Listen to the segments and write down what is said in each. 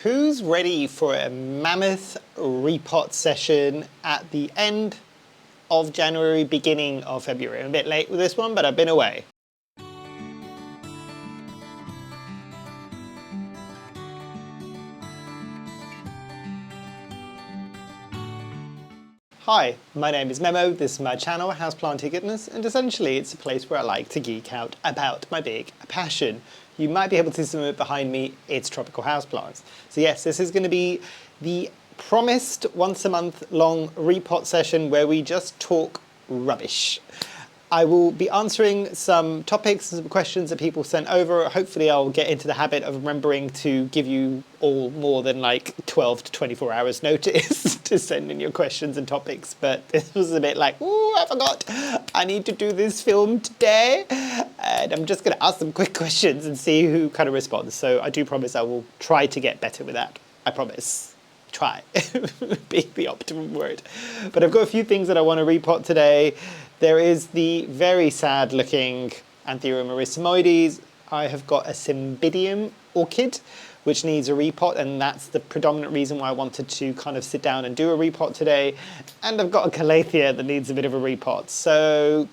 Who's ready for a mammoth repot session at the end of January, beginning of February? I'm a bit late with this one, but I've been away. Hi, my name is Memo, this is my channel, Houseplantygoodness, and essentially it's a place where I like to geek out about my big passion. You might be able to see it behind me, it's tropical houseplants. So yes, this is going to be the promised once a month long repot session where we just talk rubbish. I will be answering some topics and some questions that people sent over. Hopefully I'll get into the habit of remembering to give you all more than like 12 to 24 hours notice to send in your questions and topics. But this was a bit like, ooh, I forgot. I need to do this film today. And I'm just going to ask some quick questions and see who kind of responds. So I do promise I will try to get better with that. I promise. Try. Be the optimum word. But I've got a few things that I want to repot today. There is the very sad looking Anthurium erythimoides. I have got a Cymbidium orchid which needs a repot, and that's the predominant reason why I wanted to kind of sit down and do a repot today. And I've got a Calathea that needs a bit of a repot. So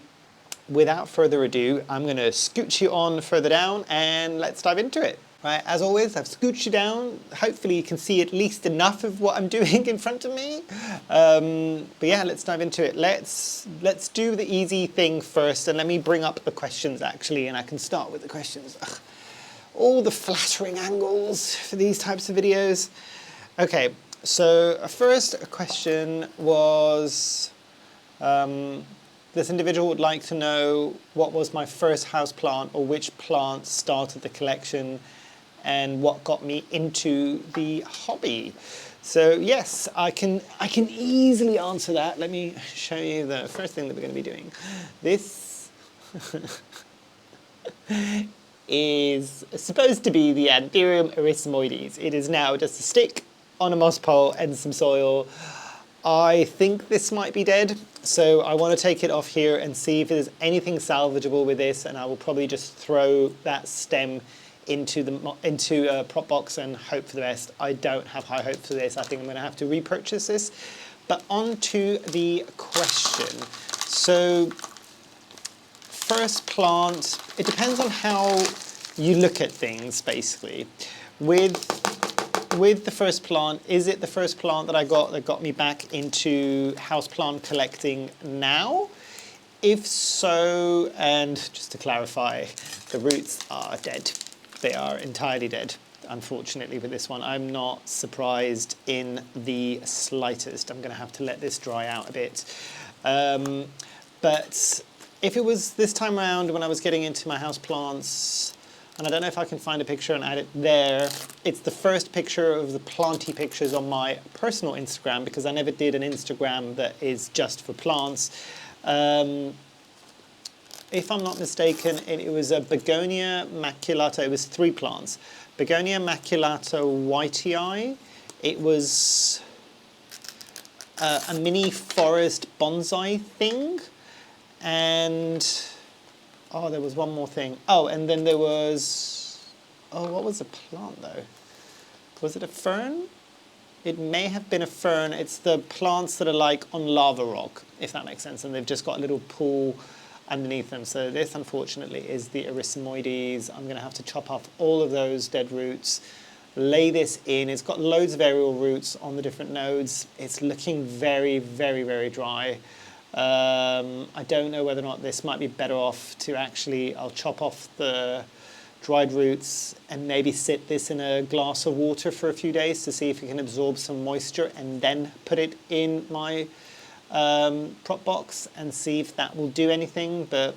without further ado, I'm going to scooch you on further down and let's dive into it. Right, as always, I've scooched you down. Hopefully you can see at least enough of what I'm doing in front of me. But yeah, let's dive into it. Let's do the easy thing first, and let me bring up the questions actually, and I can start with the questions. Ugh, all the flattering angles for these types of videos. Okay, so first question was, this individual would like to know what was my first houseplant or which plant started the collection and what got me into the hobby. So yes, I can easily answer that. Let me show you the first thing that we're going to be doing. This is supposed to be the Anthurium erythimoides. It is now just a stick on a moss pole and some soil. I think this might be dead, so I want to take it off here and see if there's anything salvageable with this, and I will probably just throw that stem into a prop box and hope for the best. I don't have high hopes for this. I think I'm going to have to repurchase this. But on to the question. So first plant, it depends on how you look at things basically. With the first plant, is it the first plant that I got that got me back into houseplant collecting now? If so, and just to clarify, the roots are dead. They are entirely dead, unfortunately, with this one. I'm not surprised in the slightest. I'm going to have to let this dry out a bit. But if it was this time around when I was getting into my houseplants, and I don't know if I can find a picture and add it there. It's the first picture of the planty pictures on my personal Instagram, because I never did an Instagram that is just for plants. If I'm not mistaken, it was a Begonia maculata. It was 3 plants. Begonia maculata whitei. It was a mini forest bonsai thing. And oh, there was one more thing. Oh, and then there was, oh, what was the plant though? Was it a fern? It may have been a fern. It's the plants that are like on lava rock, if that makes sense, and they've just got a little pool underneath them. So this, unfortunately, is the erythimoides. I'm going to have to chop off all of those dead roots, lay this in. It's got loads of aerial roots on the different nodes. It's looking very, very, very dry. I don't know whether or not this might be better off to actually, I'll chop off the dried roots and maybe sit this in a glass of water for a few days to see if it can absorb some moisture, and then put it in my prop box and see if that will do anything. But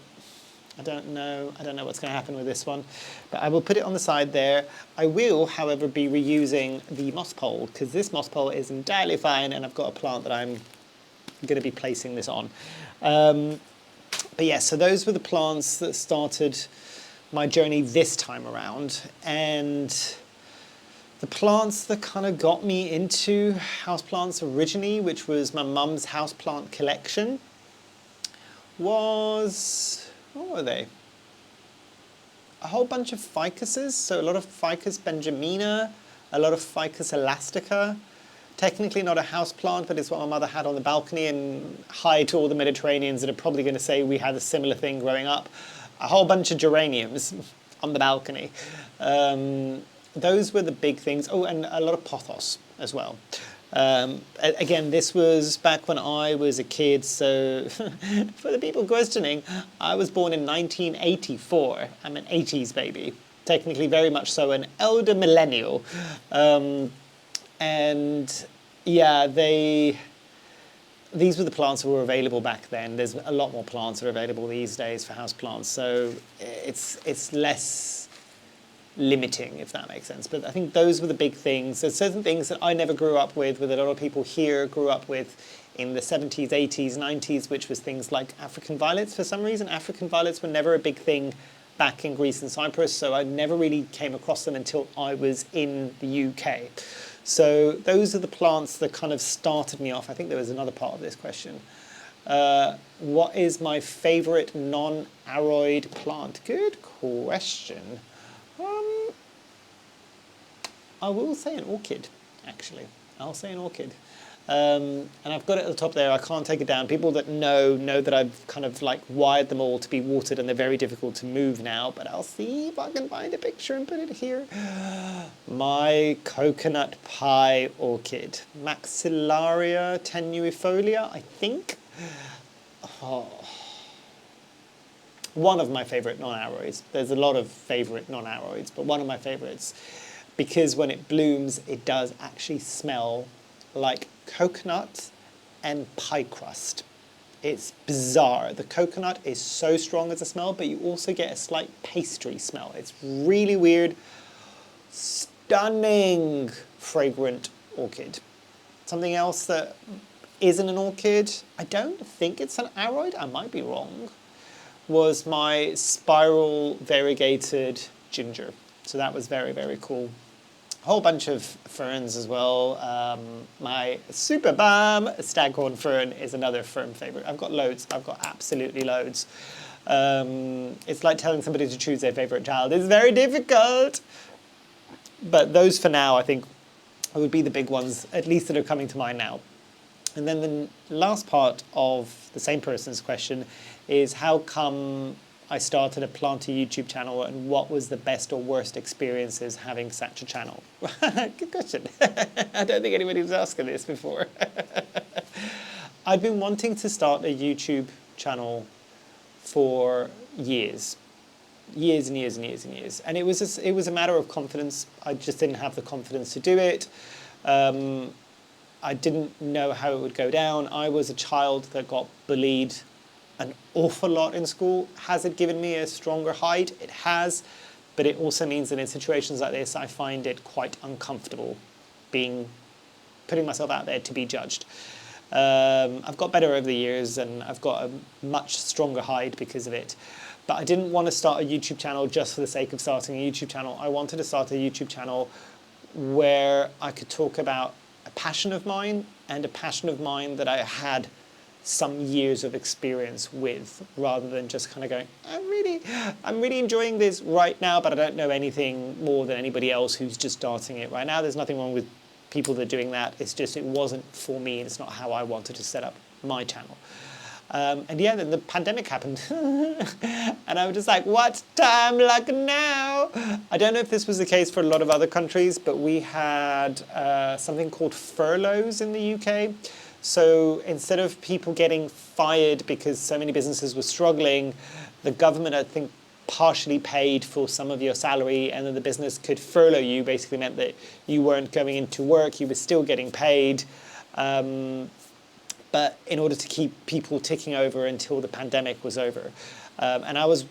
I don't know what's going to happen with this one, but I will put it on the side there. I will, however, be reusing the moss pole, because this moss pole is entirely fine and I've got a plant that I'm going to be placing this on. But yeah, so those were the plants that started my journey this time around, and the plants that kind of got me into houseplants originally, which was my mum's houseplant collection, was, what were they? A whole bunch of ficuses, so a lot of Ficus benjamina, a lot of Ficus elastica. Technically not a house plant, but it's what my mother had on the balcony, and hi to all the Mediterraneans that are probably going to say we had a similar thing growing up. A whole bunch of geraniums on the balcony. Those were the big things. Oh, and a lot of pothos as well. Again, this was back when I was a kid, so for the people questioning, I was born in 1984. I'm an 80s baby. Technically very much so an elder millennial. And yeah, these were the plants that were available back then. There's a lot more plants that are available these days for houseplants, so it's less limiting, if that makes sense. But I think those were the big things. There's certain things that I never grew up with a lot of people here grew up with in the 70s, 80s, 90s, which was things like African violets. For some reason, African violets were never a big thing back in Greece and Cyprus, so I never really came across them until I was in the UK. So those are the plants that kind of started me off. I think there was another part of this question. What is my favorite non-aroid plant? Good question. I will say an orchid, actually. I'll say an orchid. And I've got it at the top there. I can't take it down. People that know that I've kind of like wired them all to be watered, and they're very difficult to move now. But I'll see if I can find a picture and put it here. My coconut pie orchid, Maxillaria tenuifolia, I think. Oh. One of my favorite non-aroids. There's a lot of favorite non-aroids, but one of my favorites, because when it blooms, it does actually smell like coconut and pie crust. It's bizarre. The coconut is so strong as a smell, but you also get a slight pastry smell. It's really weird. Stunning fragrant orchid. Something else that isn't an orchid, I don't think it's an aroid, I might be wrong, was my spiral variegated ginger. So that was very, very cool. A whole bunch of ferns as well. My super balm staghorn fern is another fern favorite. I've got loads. I've got absolutely loads. It's like telling somebody to choose their favorite child. It's very difficult. But those for now, I think, would be the big ones, at least that are coming to mind now. And then the last part of the same person's question is how come I started a planter YouTube channel, and what was the best or worst experiences having such a channel? Good question. I don't think anybody was asking this before. I've been wanting to start a YouTube channel for years. Years and years and years and years. And it was a matter of confidence. I just didn't have the confidence to do it. I didn't know how it would go down. I was a child that got bullied an awful lot in school. Has it given me a stronger hide? It has, but it also means that in situations like this, I find it quite uncomfortable putting myself out there to be judged. I've got better over the years, and I've got a much stronger hide because of it. But I didn't want to start a YouTube channel just for the sake of starting a YouTube channel. I wanted to start a YouTube channel where I could talk about a passion of mine, and a passion of mine that I had some years of experience with, rather than just kind of going, I'm really enjoying this right now, but I don't know anything more than anybody else who's just starting it right now. There's nothing wrong with people that are doing that. It's just, it wasn't for me, and it's not how I wanted to set up my channel. And yeah, then the pandemic happened. And I was just like, what time like now? I don't know if this was the case for a lot of other countries, but we had something called furloughs in the UK. So instead of people getting fired because so many businesses were struggling, the government, I think, partially paid for some of your salary, and then the business could furlough you. Basically meant that you weren't going into work, you were still getting paid. But in order to keep people ticking over until the pandemic was over. And I was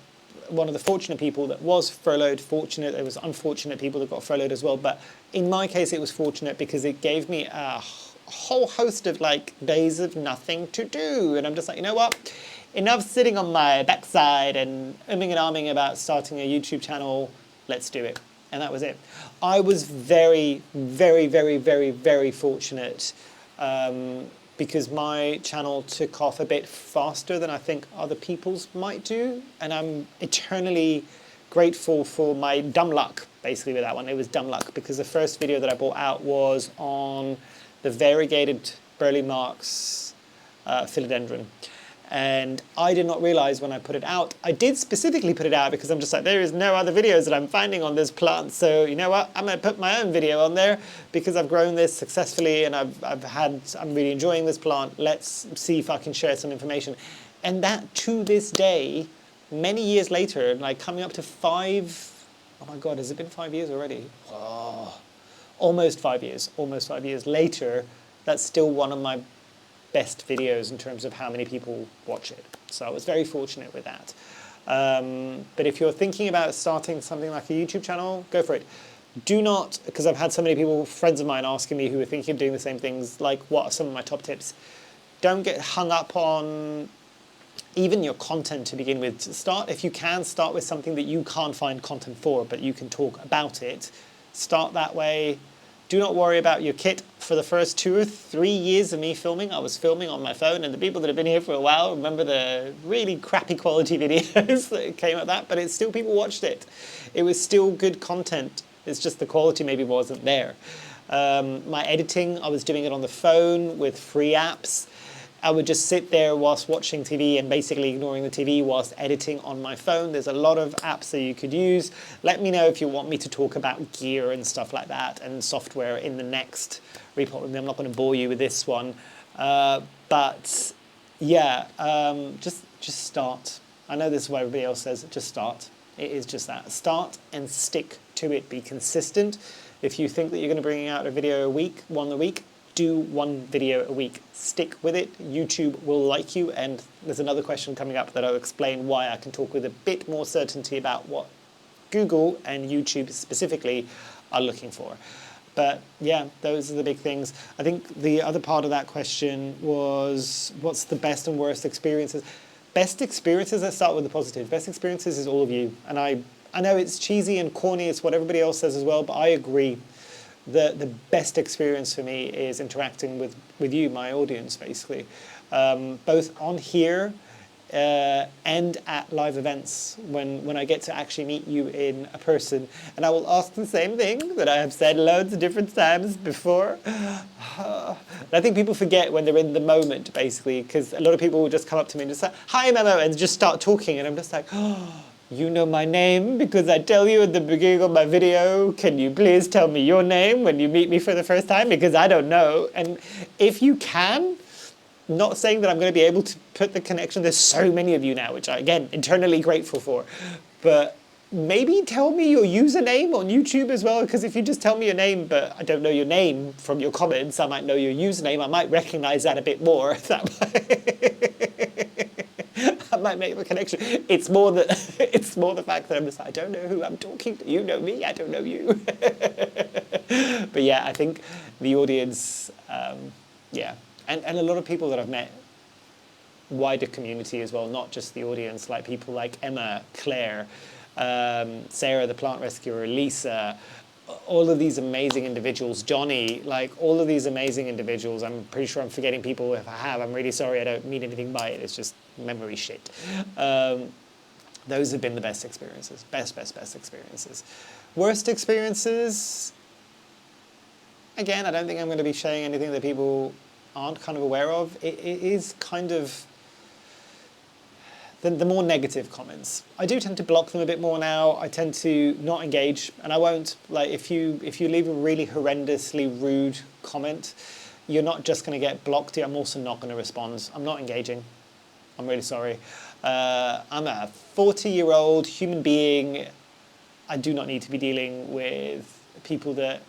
one of the fortunate people that was furloughed. There was unfortunate people that got furloughed as well. But in my case, it was fortunate because it gave me a whole host of like days of nothing to do. And I'm just like, you know what? Enough sitting on my backside and umming and ahhing about starting a YouTube channel. Let's do it. And that was it. I was very, very, very, very, very fortunate because my channel took off a bit faster than I think other people's might do. And I'm eternally grateful for my dumb luck basically with that one. It was dumb luck because the first video that I brought out was on the variegated Burley Marks Philodendron. And I did not realize when I put it out, I did specifically put it out because I'm just like, there is no other videos that I'm finding on this plant. So you know what, I'm going to put my own video on there because I've grown this successfully and I'm really enjoying this plant. Let's see if I can share some information. And that to this day, many years later, like coming up to oh my God, has it been 5 years already? Oh, almost 5 years later, that's still one of my best videos in terms of how many people watch it. So I was very fortunate with that. But if you're thinking about starting something like a YouTube channel, go for it. Do not, because I've had so many people, friends of mine, asking me who are thinking of doing the same things, like what are some of my top tips? Don't get hung up on even your content to begin with. Start, if you can, start with something that you can't find content for, but you can talk about it. Start that way. Do not worry about your kit. For the first 2 or 3 years of me filming, I was filming on my phone, and the people that have been here for a while remember the really crappy quality videos that came at that, but it's still, people watched it. It was still good content. It's just the quality maybe wasn't there. My editing, I was doing it on the phone with free apps. I would just sit there whilst watching TV and basically ignoring the TV whilst editing on my phone. There's a lot of apps that you could use. Let me know if you want me to talk about gear and stuff like that and software in the next Repot with me. I'm not going to bore you with this one. But yeah, just start. I know this is what everybody else says, just start. It is just that. Start and stick to it. Be consistent. If you think that you're going to bring out a video a week, one a week, do one video a week. Stick with it. YouTube will like you. And there's another question coming up that I'll explain why I can talk with a bit more certainty about what Google and YouTube specifically are looking for. But yeah, those are the big things. I think the other part of that question was, what's the best and worst experiences? Best experiences, let's start with the positive. Best experiences is all of you. And I know it's cheesy and corny, it's what everybody else says as well, but I agree. The best experience for me is interacting with you, my audience, basically. Both on here and at live events when I get to actually meet you in a person. And I will ask the same thing that I have said loads of different times before. I think people forget when they're in the moment, basically, because a lot of people will just come up to me and just say, hi, Memo, and just start talking. And I'm just like, oh, you know my name because I tell you at the beginning of my video, can you please tell me your name when you meet me for the first time? Because I don't know. And if you can, not saying that I'm going to be able to put the connection, there's so many of you now, which I, again, eternally grateful for. But maybe tell me your username on YouTube as well, because if you just tell me your name, but I don't know your name from your comments, I might know your username, I might recognize that a bit more. That might make the connection. It's more the fact that I'm just like, I don't know who I'm talking to. You know me, I don't know you. But yeah, I think the audience, yeah. And a lot of people that I've met, wider community as well, not just the audience, like people like Emma, Claire, Sarah the plant rescuer, Lisa, all of these amazing individuals, Johnny, like all of these amazing individuals. I'm pretty sure I'm forgetting people. If I have, I'm really sorry. I don't mean anything by it. It's just memory shit. Those have been the best experiences. Best experiences. Worst experiences, again, I don't think I'm going to be sharing anything that people aren't kind of aware of. It is kind of the more negative comments. I do tend to block them a bit more now. I tend to not engage, and I won't. Like if you leave a really horrendously rude comment, you're not just going to get blocked. I'm also not going to respond. I'm not engaging. I'm really sorry. I'm a 40-year-old human being. I do not need to be dealing with people that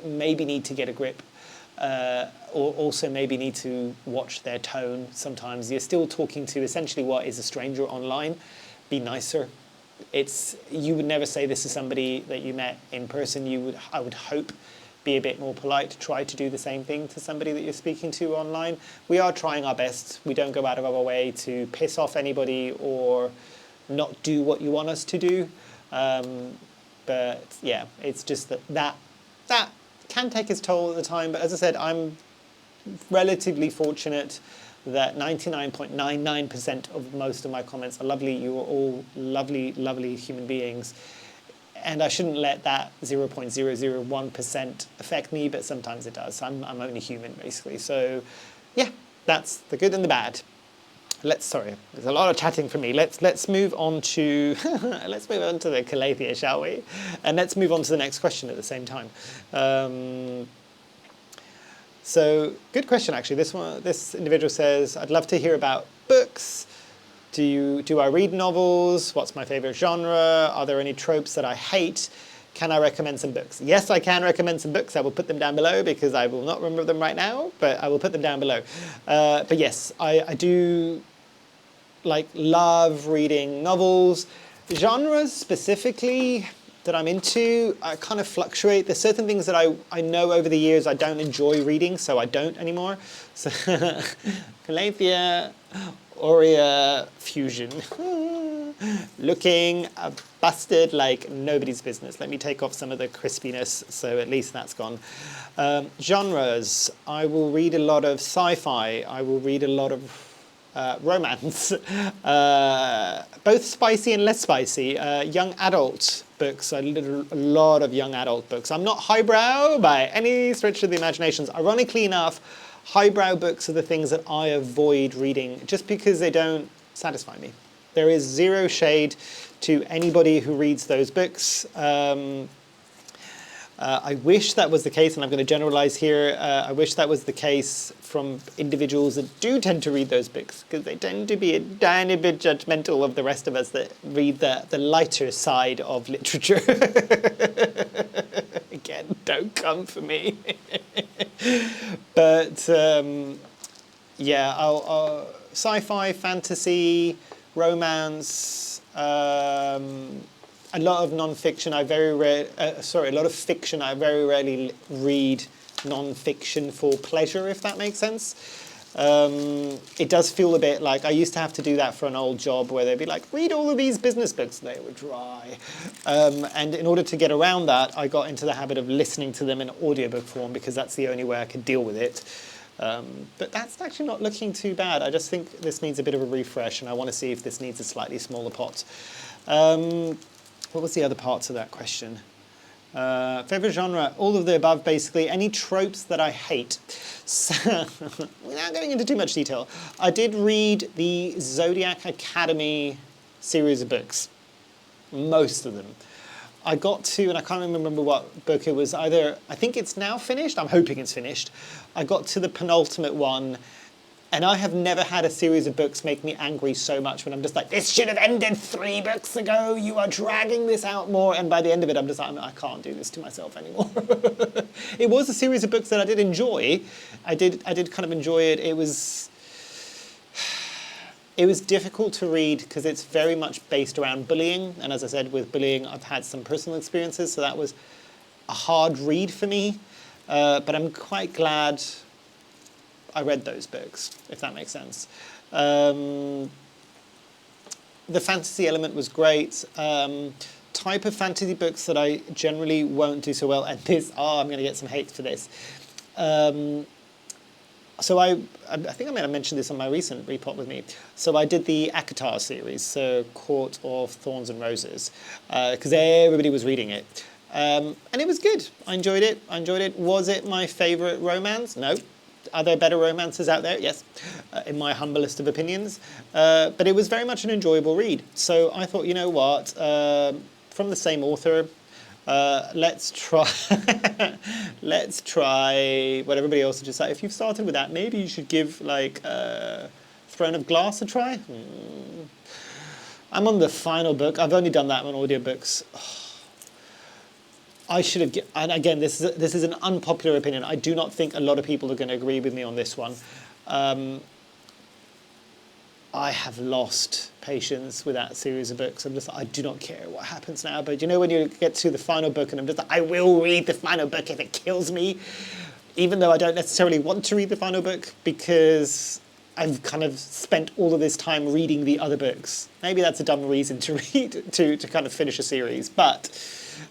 maybe need to get a grip. Or also maybe need to watch their tone. Sometimes you're still talking to essentially what is a stranger online. Be nicer. You would never say this to somebody that you met in person. I would hope, be a bit more polite. Try to do the same thing to somebody that you're speaking to online. We are trying our best. We don't go out of our way to piss off anybody or not do what you want us to do. But yeah, it's just that can take its toll at the time, but as I said, I'm relatively fortunate that 99.99% of most of my comments are lovely. You are all lovely, lovely human beings. and I shouldn't let that 0.001% affect me, but sometimes it does. I'm only human, basically. So, yeah, that's the good and the bad. Sorry, there's a lot of chatting for me. Let's move on to let's move on to the Calathea, shall we? And let's move on to the next question at the same time. So, good question actually. This individual says, "I'd love to hear about books. Do I read novels? What's my favorite genre? Are there any tropes that I hate? Can I recommend some books?" Yes, I can recommend some books. I will put them down below because I will not remember them right now, but I will put them down below. But yes, I do love reading novels. Genres specifically that I'm into, I kind of fluctuate. There's certain things that I know over the years I don't enjoy reading, so I don't anymore. So Calathea Aurea fusion. Looking busted like nobody's business. Let me take off some of the crispiness, so at least that's gone. Genres. I will read a lot of sci-fi. I will read a lot of romance, both spicy and less spicy. Young adult books. I read a lot of young adult books. I'm not highbrow by any stretch of the imaginations. Ironically enough, highbrow books are the things that I avoid reading just because they don't satisfy me. There is zero shade to anybody who reads those books. I wish that was the case, and I'm going to generalize here. I wish that was the case from individuals that do tend to read those books, because they tend to be a tiny bit judgmental of the rest of us that read the lighter side of literature. Again, don't come for me. But yeah, I'll sci-fi, fantasy, romance, a lot of non-fiction. A lot of fiction. I very rarely read non-fiction for pleasure, if that makes sense. It does feel a bit like I used to have to do that for an old job where they'd be like, read all of these business books. They were dry. And in order to get around that, I got into the habit of listening to them in audiobook form because that's the only way I could deal with it. But that's actually not looking too bad. I just think this needs a bit of a refresh, and I want to see if this needs a slightly smaller pot. What was the other parts of that question? Favorite genre, all of the above, basically. Any tropes that I hate. So, without going into too much detail, I did read the Zodiac Academy series of books. Most of them. I got to, and I can't remember what book it was, I think it's now finished, I'm hoping it's finished. I got to the penultimate one, and I have never had a series of books make me angry so much when I'm just like, this should have ended 3 books ago, you are dragging this out more, and by the end of it I'm just like, I can't do this to myself anymore. It was a series of books that I did enjoy. I did kind of enjoy it. It was difficult to read because it's very much based around bullying, and as I said, with bullying I've had some personal experiences, so that was a hard read for me, but I'm quite glad I read those books, if that makes sense. The fantasy element was great. Type of fantasy books that I generally won't do so well, and I'm going to get some hate for this. So I think I may have mentioned this on my recent Repot with me. So I did the ACOTAR series, so Court of Thorns and Roses, because everybody was reading it. And it was good. I enjoyed it. Was it my favourite romance? No. Are there better romances out there? Yes, in my humblest of opinions. But it was very much an enjoyable read. So I thought, you know what, from the same author, let's try what everybody else just said. If you've started with that, maybe you should give Throne of Glass a try. I'm on the final book. I've only done that on audiobooks. I should have, and again, this is an unpopular opinion. I do not think a lot of people are going to agree with me on this one. I have lost patience with that series of books. I do not care what happens now. But you know, when you get to the final book, and I'm just like, I will read the final book if it kills me, even though I don't necessarily want to read the final book because I've kind of spent all of this time reading the other books. Maybe that's a dumb reason to read to kind of finish a series, but.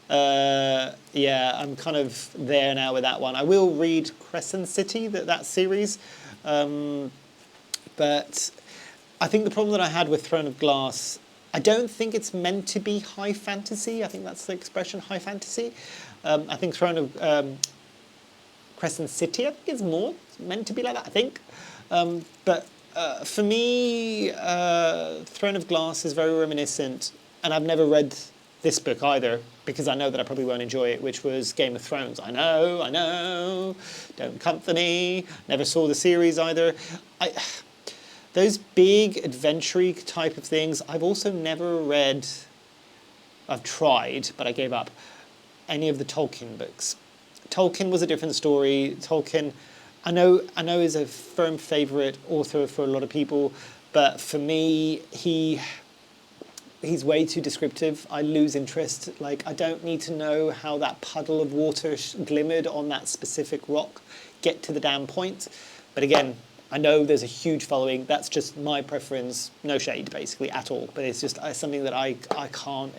Yeah, I'm kind of there now with that one. I will read Crescent City, that series, but I think the problem that I had with Throne of Glass I don't think it's meant to be high fantasy. I think that's the expression, high fantasy. I think Throne of Crescent City, I think it's more meant to be like that, I think. But for me, Throne of Glass is very reminiscent, and I've never read this book either, because I know that I probably won't enjoy it, which was Game of Thrones. I know, don't comfort me. Never saw the series either. Those big adventure type of things, I've also never read, I've tried, but I gave up, any of the Tolkien books. Tolkien was a different story. Tolkien, I know is a firm favourite author for a lot of people, but for me, he's way too descriptive. I lose interest. Like, I don't need to know how that puddle of water glimmered on that specific rock. Get to the damn point. But again, I know there's a huge following. That's just my preference. No shade, basically, at all. But it's just something that I kind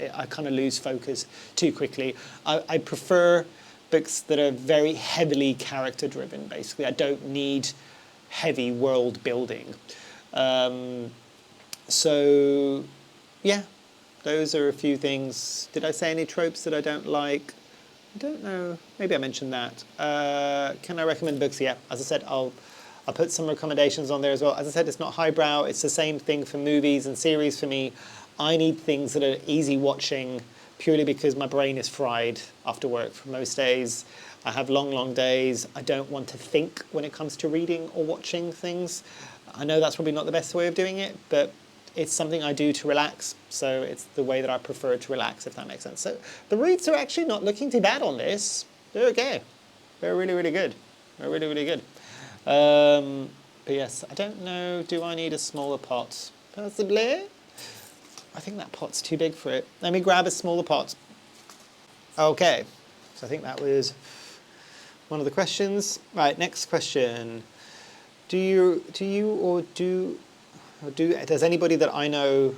of lose focus too quickly. I prefer books that are very heavily character driven, basically. I don't need heavy world building. So, yeah, those are a few things. Did I say any tropes that I don't like? I don't know. Maybe I mentioned that. Can I recommend books? Yeah, as I said, I'll put some recommendations on there as well. As I said, it's not highbrow. It's the same thing for movies and series for me. I need things that are easy watching purely because my brain is fried after work for most days. I have long, long days. I don't want to think when it comes to reading or watching things. I know that's probably not the best way of doing it, but it's something I do to relax. So it's the way that I prefer to relax, if that makes sense. So the reads are actually not looking too bad on this. They're okay. They're really, really good. They're really, really good. But yes, I don't know, do I need a smaller pot? Possibly. I think that pot's too big for it. Let me grab a smaller pot. Okay, so I think that was one of the questions. Right, next question. Does anybody that I know,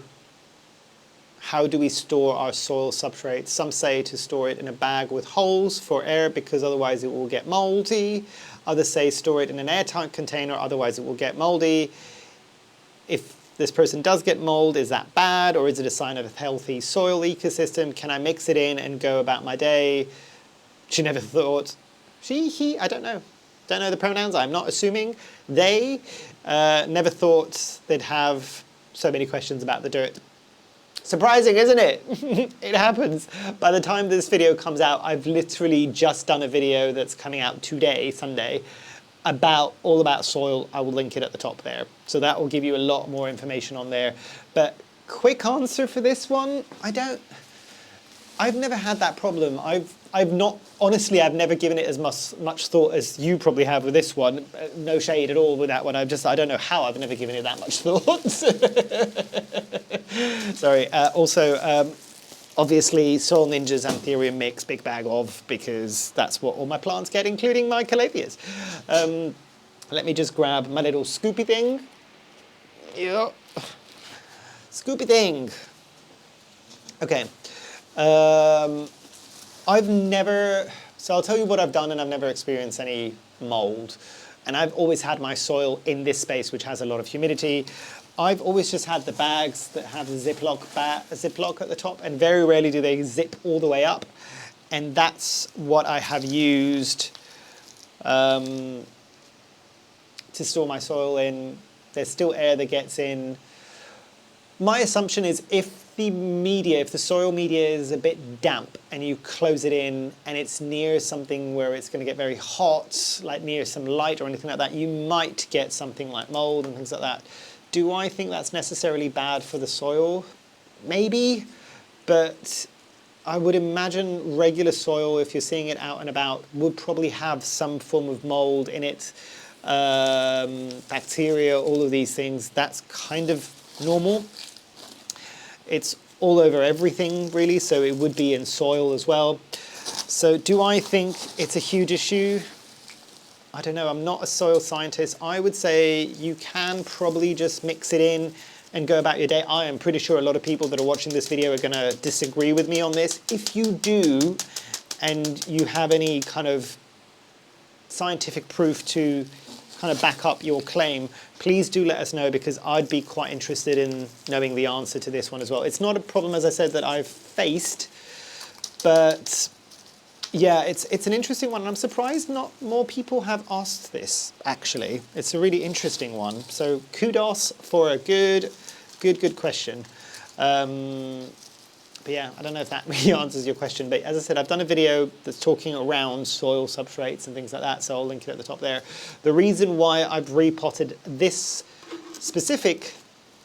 how do we store our soil substrate? Some say to store it in a bag with holes for air because otherwise it will get moldy. Others say store it in an airtight container, otherwise it will get moldy. If this person does get mold, is that bad, or is it a sign of a healthy soil ecosystem? Can I mix it in and go about my day? She never thought. She, he, I don't know. Don't know the pronouns, I'm not assuming. They never thought they'd have so many questions about the dirt. Surprising, isn't it? It happens. By the time this video comes out, I've literally just done a video that's coming out today, Sunday, all about soil. I will link it at the top there. So that will give you a lot more information on there. But quick answer for this one, I've never had that problem. Honestly, I've never given it as much thought as you probably have with this one. No shade at all with that one. I don't know how I've never given it that much thought. Sorry. Obviously, Soil Ninja's Anthurium mix, big bag of, because that's what all my plants get, including my Calatheas. Let me just grab my little scoopy thing. Yeah. Scoopy thing. Okay. So I'll tell you what I've done, and I've never experienced any mold. And I've always had my soil in this space, which has a lot of humidity. I've always just had the bags that have a Ziploc at the top, and very rarely do they zip all the way up. And that's what I have used to store my soil in. There's still air that gets in. My assumption is if the soil media is a bit damp and you close it in and it's near something where it's going to get very hot, like near some light or anything like that, you might get something like mold and things like that. Do I think that's necessarily bad for the soil? Maybe, but I would imagine regular soil, if you're seeing it out and about, would probably have some form of mold in it, bacteria, all of these things. That's kind of normal. It's all over everything, really, so it would be in soil as well. So do I think it's a huge issue? I don't know, I'm not a soil scientist. I would say you can probably just mix it in and go about your day. I am pretty sure a lot of people that are watching this video are going to disagree with me on this. If you do, and you have any kind of scientific proof to kind of back up your claim, please do let us know, because I'd be quite interested in knowing the answer to this one as well. It's not a problem, as I said, that I've faced, but yeah, it's an interesting one, and I'm surprised not more people have asked this, actually. It's a really interesting one. So kudos for a good question. But yeah, I don't know if that really answers your question, but as I said, I've done a video that's talking around soil substrates and things like that, so I'll link it at the top there. The reason why I've repotted this specific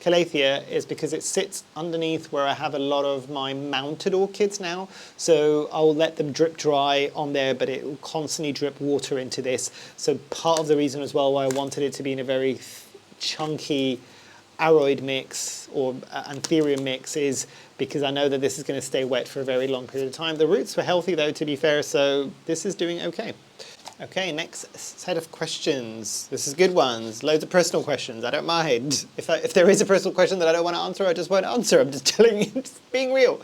Calathea is because it sits underneath where I have a lot of my mounted orchids now. So I'll let them drip dry on there, but it will constantly drip water into this. So part of the reason as well why I wanted it to be in a very chunky aroid mix or Anthurium mix is because I know that this is going to stay wet for a very long period of time. The roots were healthy though, to be fair, so this is doing okay. Okay, next set of questions. This is good ones. Loads of personal questions. I don't mind. If there is a personal question that I don't want to answer, I just won't answer. I'm just telling you, just being real.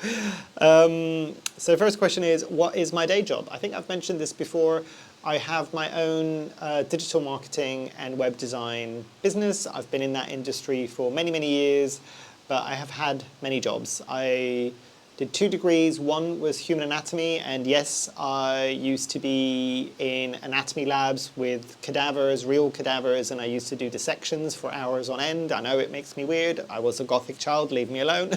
So the first question is, what is my day job? I think I've mentioned this before. I have my own digital marketing and web design business. I've been in that industry for many, many years, but I have had many jobs. I did 2 degrees. One was human anatomy, and yes, I used to be in anatomy labs with cadavers, real cadavers, and I used to do dissections for hours on end. I know it makes me weird. I was a gothic child, leave me alone.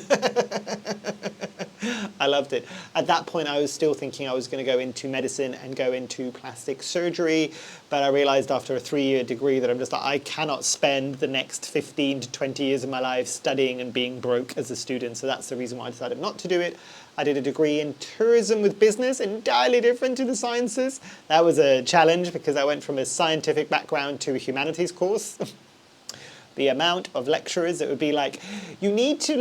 I loved it. At that point, I was still thinking I was going to go into medicine and go into plastic surgery, but I realized after a 3-year degree that I'm just like, I cannot spend the next 15 to 20 years of my life studying and being broke as a student, so that's the reason why I decided not to do it. I did a degree in tourism with business, entirely different to the sciences. That was a challenge because I went from a scientific background to a humanities course. The amount of lecturers that would be like, you need to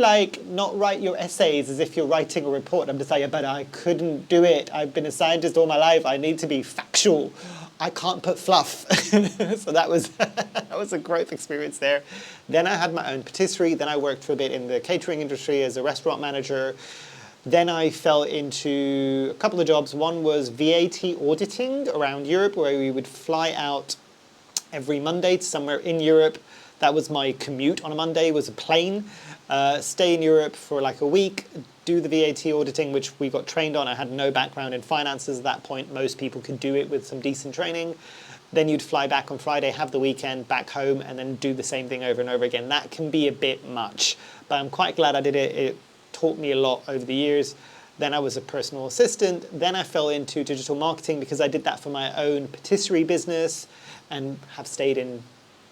not write your essays as if you're writing a report. I'm just like, but I couldn't do it. I've been a scientist all my life. I need to be factual. I can't put fluff. So that was that was a growth experience there. Then I had my own patisserie. Then I worked for a bit in the catering industry as a restaurant manager. Then I fell into a couple of jobs. One was VAT auditing around Europe, where we would fly out every Monday to somewhere in Europe. That was my commute on a Monday, was a plane, stay in Europe for like a week, do the VAT auditing, which we got trained on. I had no background in finances at that point. Most people could do it with some decent training. Then you'd fly back on Friday, have the weekend, back home, and then do the same thing over and over again. That can be a bit much, but I'm quite glad I did it. It taught me a lot over the years. Then I was a personal assistant. Then I fell into digital marketing because I did that for my own patisserie business and have stayed in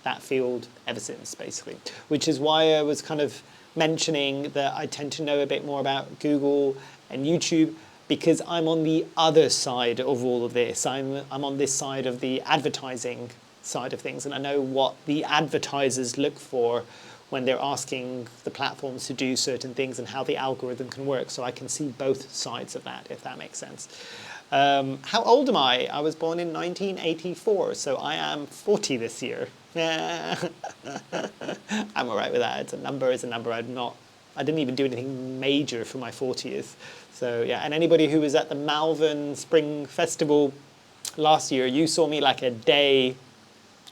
that field ever since, basically, which is why I was kind of mentioning that I tend to know a bit more about Google and YouTube, because I'm on the other side of all of this. I'm on this side of the advertising side of things, and I know what the advertisers look for when they're asking the platforms to do certain things and how the algorithm can work, so I can see both sides of that, if that makes sense. How old am I? I was born in 1984, so I am 40 this year. I'm all right with that. It's a number. I didn't even do anything major for my 40th. So yeah, and anybody who was at the Malvern Spring Festival last year, you saw me like a day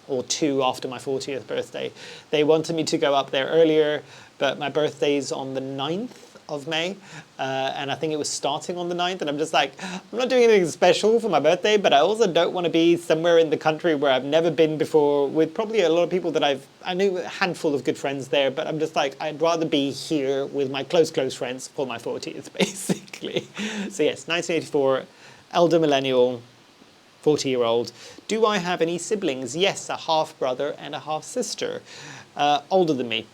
or 2 after my 40th birthday. They wanted me to go up there earlier, but my birthday's on the 9th of May, and I think it was starting on the 9th, and I'm just like, I'm not doing anything special for my birthday, but I also don't want to be somewhere in the country where I've never been before with probably a lot of people that I knew a handful of good friends there, but I'm just like, I'd rather be here with my close friends for my 40th, basically. So yes, 1984, elder millennial, 40-year-old. Do I have any siblings? Yes, a half brother and a half sister, older than me.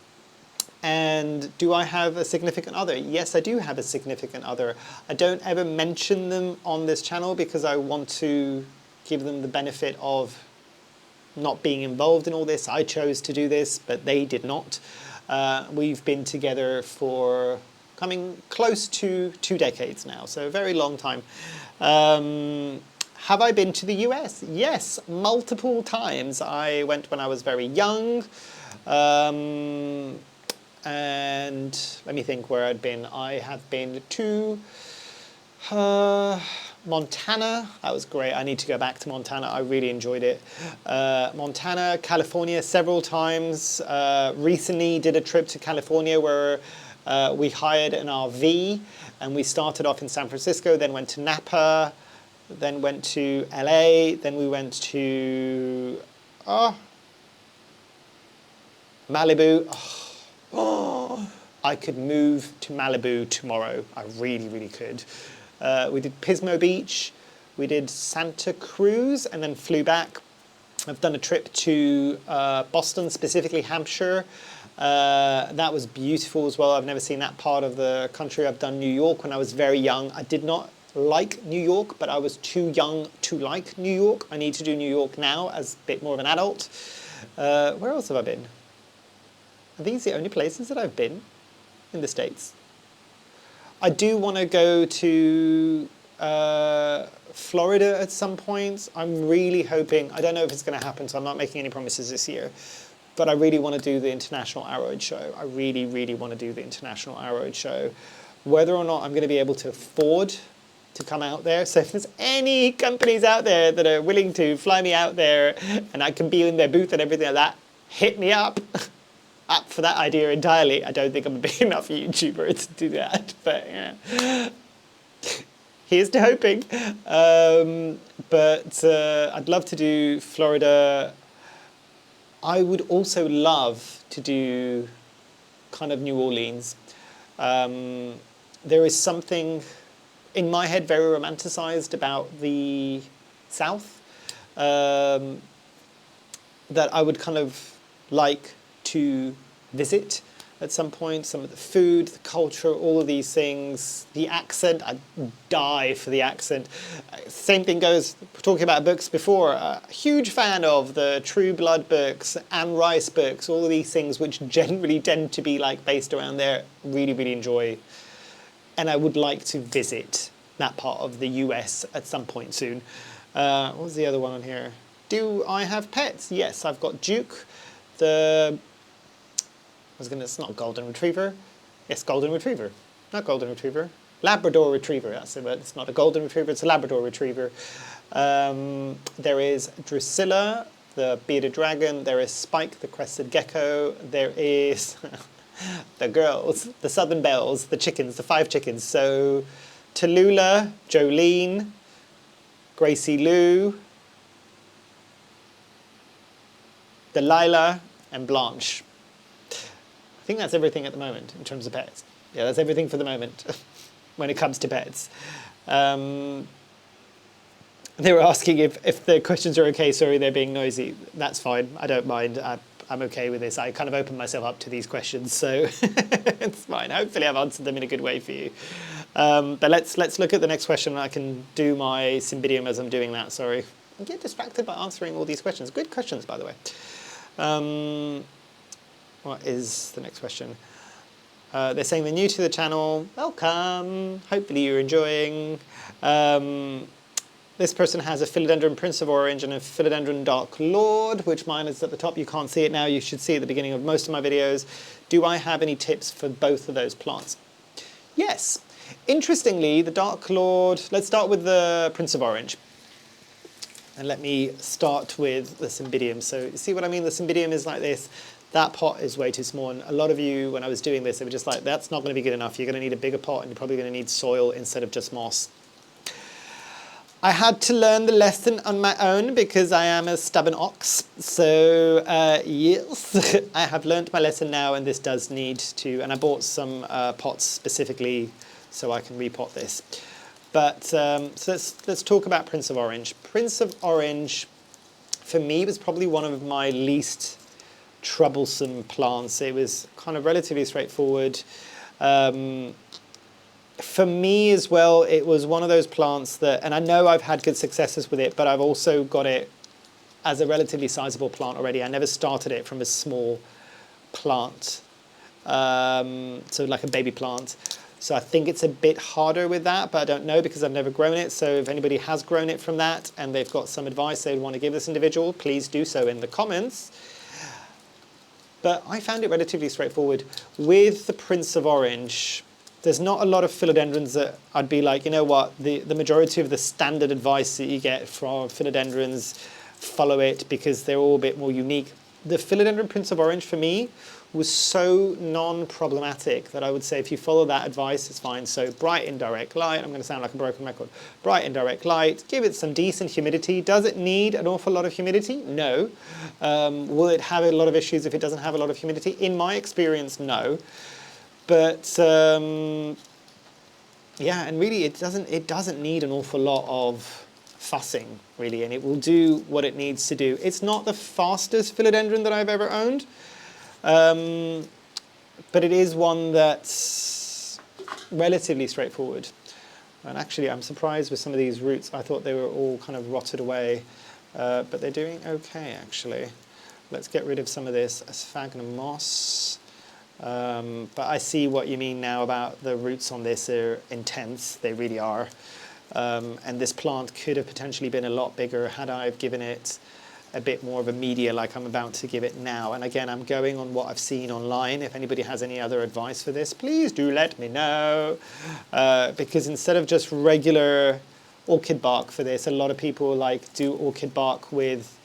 And do I have a significant other? Yes, I do have a significant other. I don't ever mention them on this channel because I want to give them the benefit of not being involved in all this. I chose to do this, but they did not. We've been together for coming close to 2 decades now, so a very long time. Have I been to the US? Yes, multiple times. I went when I was very young. And let me think where I'd been. I have been to Montana, that was great. I need to go back to Montana. I really enjoyed it. Montana, California, several times. Recently did a trip to California where we hired an RV and we started off in San Francisco, then went to Napa, then went to LA, then we went to Malibu. I could move to Malibu tomorrow. I really, really could. We did Pismo Beach, we did Santa Cruz, and then flew back. I've done a trip to Boston, specifically Hampshire. That was beautiful as well. I've never seen that part of the country. I've done New York when I was very young. I did not like New York, but I was too young to like New York. I need to do New York now as a bit more of an adult. Where else have I been? Are these the only places that I've been in the States? I do want to go to Florida at some point. I'm really hoping, I don't know if it's going to happen, so I'm not making any promises this year, but I really want to do the International Arrowhead Show. I really, really want to do the International Arrowhead Show. Whether or not I'm going to be able to afford to come out there. So if there's any companies out there that are willing to fly me out there and I can be in their booth and everything like that, hit me up. Up for that idea entirely. I don't think I'm a big enough YouTuber to do that, but yeah. Here's to hoping. But I'd love to do Florida. I would also love to do kind of New Orleans. There is something in my head very romanticized about the South that I would kind of like to visit at some point. Some of the food, the culture, all of these things, the accent, I'd die for the accent. Same thing goes, talking about books before, a huge fan of the True Blood books, Anne Rice books, all of these things which generally tend to be like based around there, really, really enjoy. And I would like to visit that part of the US at some point soon. What was the other one on here? Do I have pets? Yes, I've got Duke, it's not golden retriever. Yes, golden retriever. Not golden retriever. Labrador retriever, that's it, but it's not a golden retriever, it's a Labrador retriever. There is Drusilla, the bearded dragon. There is Spike, the crested gecko. There is the girls, the southern belles, the chickens, the 5 chickens. So Tallulah, Jolene, Gracie Lou, Delilah, and Blanche. I think that's everything at the moment in terms of pets. Yeah, that's everything for the moment when it comes to pets. They were asking if the questions are okay. Sorry, they're being noisy. That's fine. I don't mind. I'm okay with this. I kind of opened myself up to these questions, so it's fine. Hopefully I've answered them in a good way for you. But let's look at the next question. I can do my Cymbidium as I'm doing that, sorry. I get distracted by answering all these questions. Good questions, by the way. What is the next question? They're saying they're new to the channel. Welcome. Hopefully you're enjoying. This person has a Philodendron Prince of Orange and a Philodendron Dark Lord, which mine is at the top. You can't see it now. You should see it at the beginning of most of my videos. Do I have any tips for both of those plants? Yes. Interestingly, the Dark Lord, let's start with the Prince of Orange. And let me start with the Cymbidium. So you see what I mean? The Cymbidium is like this. That pot is way too small. And a lot of you, when I was doing this, they were just like, that's not going to be good enough. You're going to need a bigger pot and you're probably going to need soil instead of just moss. I had to learn the lesson on my own because I am a stubborn ox. So yes, I have learned my lesson now, and this does need to, and I bought some pots specifically so I can repot this. But so let's talk about Prince of Orange. Prince of Orange, for me, was probably one of my least troublesome plants. It was kind of relatively straightforward. For me as well, it was one of those plants that, and I know I've had good successes with it, but I've also got it as a relatively sizable plant already. I never started it from a small plant, so like a baby plant. So I think it's a bit harder with that, but I don't know because I've never grown it. So if anybody has grown it from that and they've got some advice they want to give this individual, please do so in the comments. But I found it relatively straightforward. With the Prince of Orange, There's not a lot of philodendrons that I'd be like, you know what, the majority of the standard advice that you get from philodendrons, follow it because they're all a bit more unique. The Philodendron Prince of Orange for me was so non-problematic that I would say if you follow that advice, it's fine. So bright indirect light, I'm going to sound like a broken record. Bright indirect light, give it some decent humidity. Does it need an awful lot of humidity? No. Will it have a lot of issues if it doesn't have a lot of humidity? In my experience, no. But yeah, and really it doesn't need an awful lot of fussing, really, and it will do what it needs to do. It's not the fastest philodendron that I've ever owned, but it is one that's relatively straightforward. And actually, I'm surprised with some of these roots. I thought they were all kind of rotted away, but they're doing okay, actually. Let's get rid of some of this sphagnum moss. But I see what you mean now about the roots on this are intense. They really are. And this plant could have potentially been a lot bigger had I given it a bit more of a media like I'm about to give it now. And again, I'm going on what I've seen online. If anybody has any other advice for this, please do let me know. Because instead of just regular orchid bark for this, a lot of people like do orchid bark with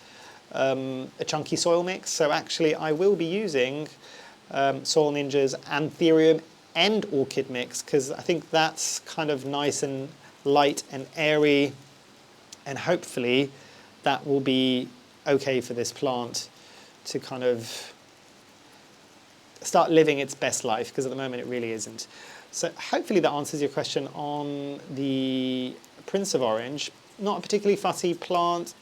a chunky soil mix. So actually I will be using Soil Ninja's Anthurium and orchid mix because I think that's kind of nice and light and airy, and hopefully that will be okay for this plant to kind of start living its best life, because at the moment it really isn't. So hopefully that answers your question on the Prince of Orange. Not a particularly fussy plant.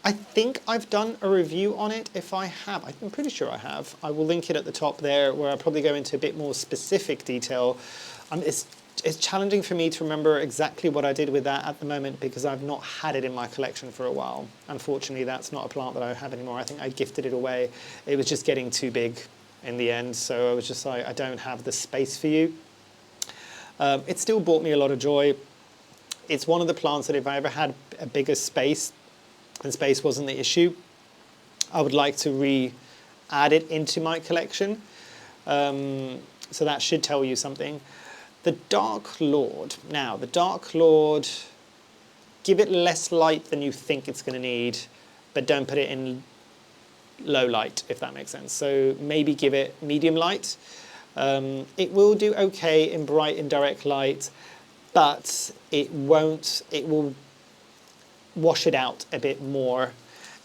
I think I've done a review on it. If I have, I'm pretty sure I have. I will link it at the top there where I'll probably go into a bit more specific detail. It's challenging for me to remember exactly what I did with that at the moment because I've not had it in my collection for a while. Unfortunately, that's not a plant that I have anymore. I think I gifted it away. It was just getting too big in the end, so I was just like, I don't have the space for you. It still brought me a lot of joy. It's one of the plants that if I ever had a bigger space, and space wasn't the issue, I would like to re-add it into my collection. So that should tell you something. The Dark Lord. Now, the Dark Lord, give it less light than you think it's going to need, but don't put it in low light, if that makes sense. So maybe give it medium light. It will do okay in bright indirect light, but it will wash it out a bit more.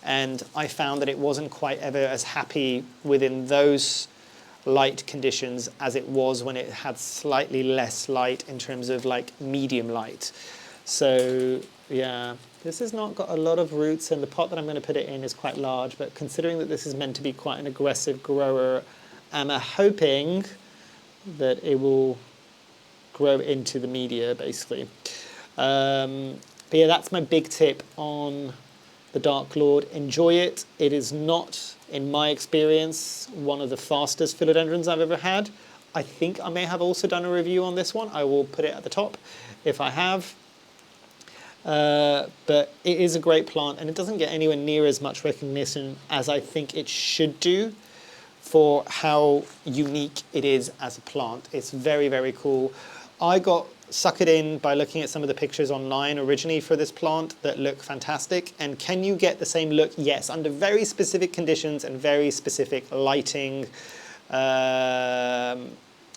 And I found that it wasn't quite ever as happy within those light conditions as it was when it had slightly less light in terms of like medium light. So yeah, this has not got a lot of roots, and the pot that I'm going to put it in is quite large, but considering that this is meant to be quite an aggressive grower, I'm hoping that it will grow into the media basically. But yeah, that's my big tip on the Dark Lord. Enjoy it. It is not, in my experience, one of the fastest philodendrons I've ever had. I think I may have also done a review on this one. I will put it at the top if I have. But it is a great plant, and it doesn't get anywhere near as much recognition as I think it should do for how unique it is as a plant. It's very, very cool. I got suckered in by looking at some of the pictures online originally for this plant that look fantastic. And can you get the same look? Yes, under very specific conditions and very specific lighting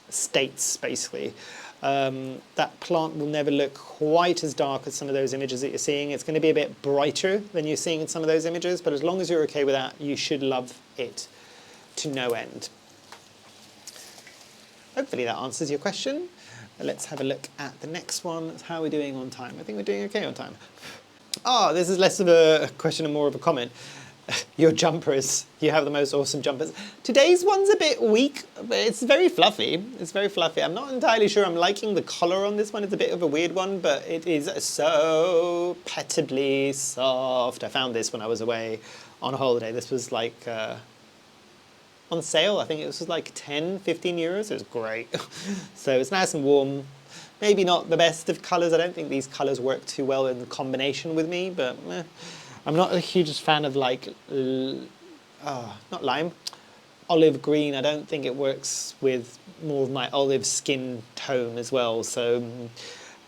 states, basically. That plant will never look quite as dark as some of those images that you're seeing. It's going to be a bit brighter than you're seeing in some of those images, but as long as you're okay with that, you should love it to no end. Hopefully that answers your question. Let's have a look at the next one. How are we doing on time? I think we're doing okay on time. Oh, this is less of a question and more of a comment. Your jumpers. You have the most awesome jumpers. Today's one's a bit weak, but it's very fluffy. It's very fluffy. I'm not entirely sure I'm liking the color on this one. It's a bit of a weird one, but it is so petably soft. I found this when I was away on a holiday. This was like on sale. I think it was like 10, 15 euros. It was great. So it's nice and warm. Maybe not the best of colors. I don't think these colors work too well in combination with me, but I'm not a huge fan of like, not lime, olive green. I don't think it works with more of my olive skin tone as well. So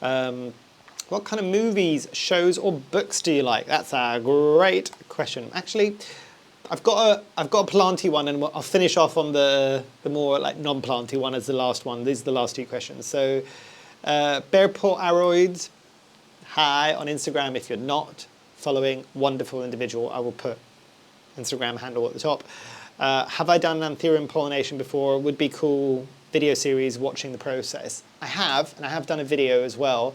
what kind of movies, shows or books do you like? That's a great question. Actually, I've got a planty one, and I'll finish off on the more like non-planty one as the last one. These are the last two questions. So Repot Aroids, hi on Instagram. If you're not following, wonderful individual. I will put Instagram handle at the top. Have I done Anthurium Pollination before? Would be cool. Video series, watching the process. I have, and I have done a video as well.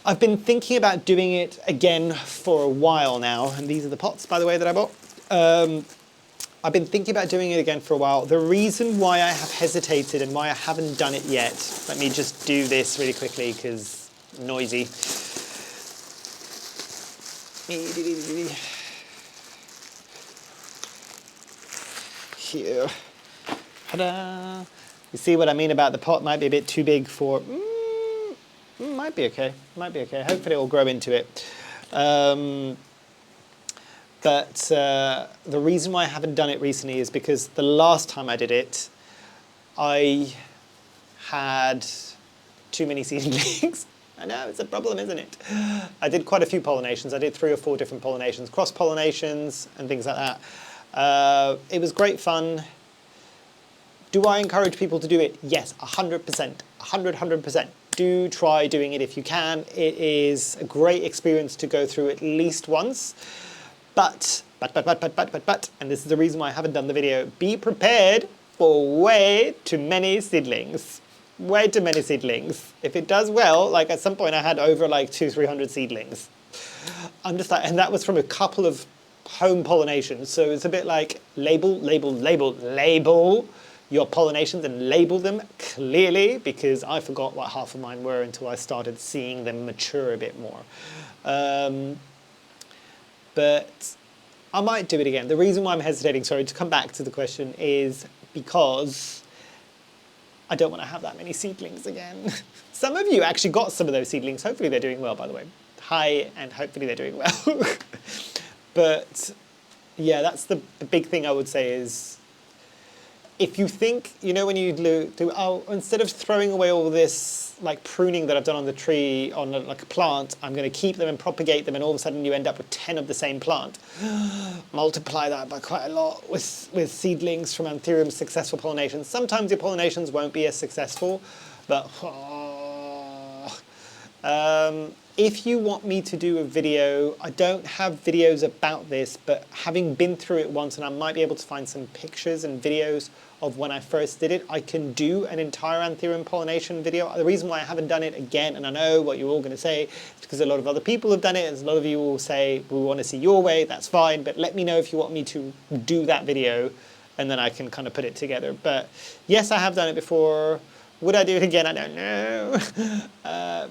I've been thinking about doing it again for a while now, and these are the pots, by the way, that I bought. I've been thinking about doing it again for a while. The reason why I have hesitated and why I haven't done it yet, let me just do this really quickly because noisy. Here. Ta-da! You see what I mean about the pot might be a bit too big for... might be okay. Might be okay. Hopefully it will grow into it. But the reason why I haven't done it recently is because the last time I did it, I had too many seedlings. I know, it's a problem, isn't it? I did quite a few pollinations. I did 3 or 4 different pollinations, cross-pollinations and things like that. It was great fun. Do I encourage people to do it? Yes, 100%, 100%. Do try doing it if you can. It is a great experience to go through at least once. But, and this is the reason why I haven't done the video, be prepared for way too many seedlings. Way too many seedlings. If it does well, like at some point I had over like 200-300 seedlings. I'm just like, and that was from a couple of home pollinations. So it's a bit like label your pollinations and label them clearly, because I forgot what half of mine were until I started seeing them mature a bit more. But I might do it again. The reason why I'm hesitating, sorry, to come back to the question, is because I don't want to have that many seedlings again. Some of you actually got some of those seedlings. Hopefully they're doing well, by the way. Hi, and hopefully they're doing well. But yeah, that's the big thing I would say is, if you think, you know, when you do, oh, instead of throwing away all this like pruning that I've done on the tree, on like a plant, I'm going to keep them and propagate them, and all of a sudden you end up with 10 of the same plant. Multiply that by quite a lot with seedlings from Anthurium successful pollinations. Sometimes your pollinations won't be as successful, but if you want me to do a video, I don't have videos about this, but having been through it once, and I might be able to find some pictures and videos of when I first did it, I can do an entire Anthurium pollination video. The reason why I haven't done it again, and I know what you're all going to say, is because a lot of other people have done it, and a lot of you will say, we want to see your way, that's fine, but let me know if you want me to do that video, and then I can kind of put it together. But yes, I have done it before. Would I do it again? I don't know.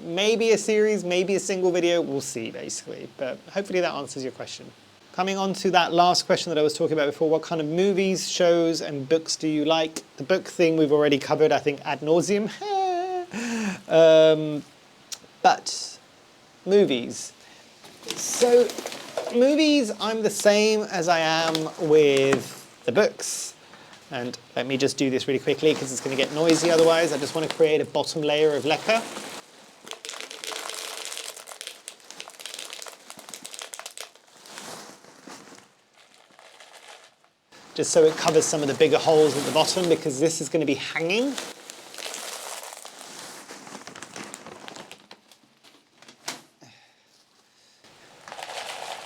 Maybe a series, maybe a single video, we'll see basically. But hopefully that answers your question. Coming on to that last question that I was talking about before, what kind of movies, shows and books do you like? The book thing we've already covered, I think, ad nauseum. But movies. So movies, I'm the same as I am with the books. And let me just do this really quickly because it's going to get noisy otherwise. I just want to create a bottom layer of lacquer. Just so it covers some of the bigger holes at the bottom, because this is going to be hanging.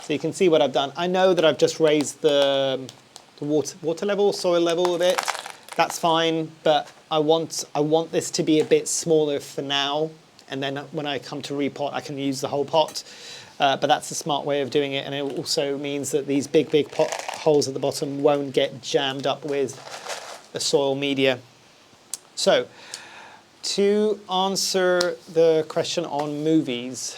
So you can see what I've done. I know that I've just raised the water level, soil level a bit. That's fine, but I want this to be a bit smaller for now, and then when I come to repot, I can use the whole pot. But that's a smart way of doing it, and it also means that these big pot holes at the bottom won't get jammed up with the soil media. So, to answer the question on movies,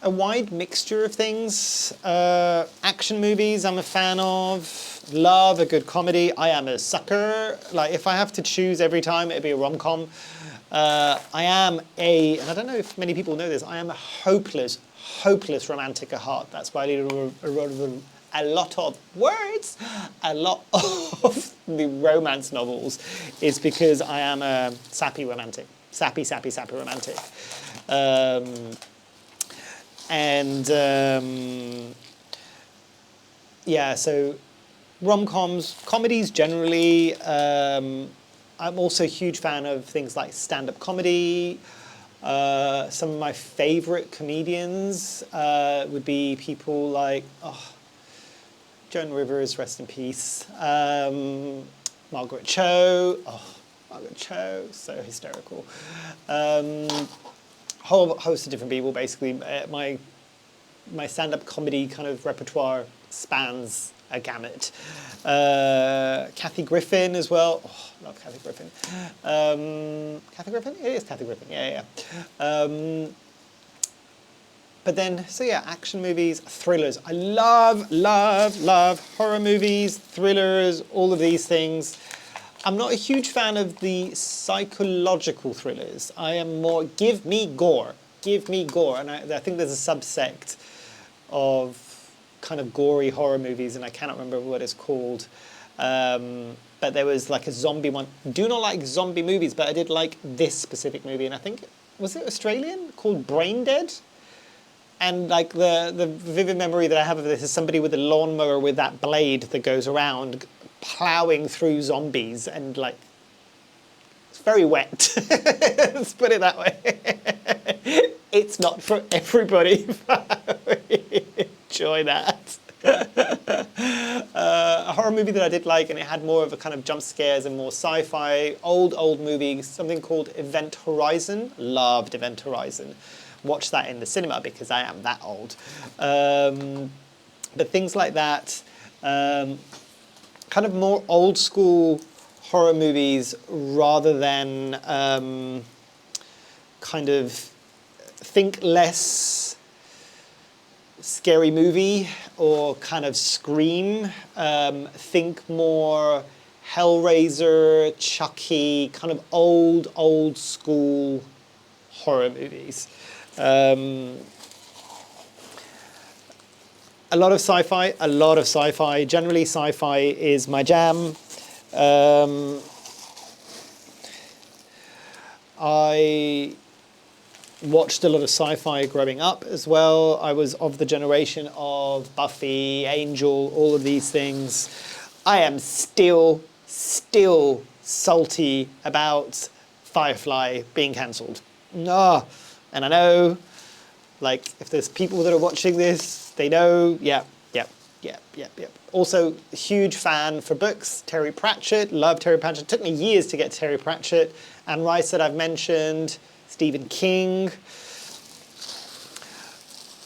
a wide mixture of things. Action movies I'm a fan of. Love a good comedy. I am a sucker. Like, if I have to choose every time, it'd be a rom-com. I am and I don't know if many people know this, I am a hopeless romantic at heart. That's why I lead a lot of words, a lot of the romance novels is because I am a sappy romantic. Sappy romantic. Yeah, so rom-coms, comedies generally. I'm also a huge fan of things like stand-up comedy. Some of my favorite comedians would be people like Joan Rivers, rest in peace. Margaret Cho. Oh, Margaret Cho, so hysterical. Whole host of different people, basically. My stand-up comedy kind of repertoire spans a gamut. Kathy Griffin as well. Oh, love Kathy Griffin. Kathy Griffin? It is Kathy Griffin, yeah. But then, so yeah, action movies, thrillers. I love horror movies, thrillers, all of these things. I'm not a huge fan of the psychological thrillers. I am more, give me gore. Give me gore. And I think there's a subsect of kind of gory horror movies, and I cannot remember what it's called. But there was like a zombie one. Do not like zombie movies, but I did like this specific movie, and I think, was it Australian? Called Brain Dead? And like the vivid memory that I have of this is somebody with a lawnmower with that blade that goes around plowing through zombies, and like, it's very wet. Let's put it that way. It's not for everybody. Enjoy that. A horror movie that I did like, and it had more of a kind of jump scares and more sci-fi, old movie, something called Event Horizon. Loved Event Horizon. Watched that in the cinema because I am that old. But things like that, kind of more old school horror movies rather than kind of think less scary movie or kind of Scream. Think more Hellraiser, Chucky, kind of old school horror movies. A lot of sci-fi. Generally, sci-fi is my jam. I watched a lot of sci-fi growing up as well. I was of the generation of Buffy, Angel, all of these things. I am still salty about Firefly being cancelled. No. And I know, like, if there's people that are watching this, they know, yep. Also, huge fan for books, Terry Pratchett, love Terry Pratchett. It took me years to get Terry Pratchett. Anne Rice that I've mentioned, Stephen King.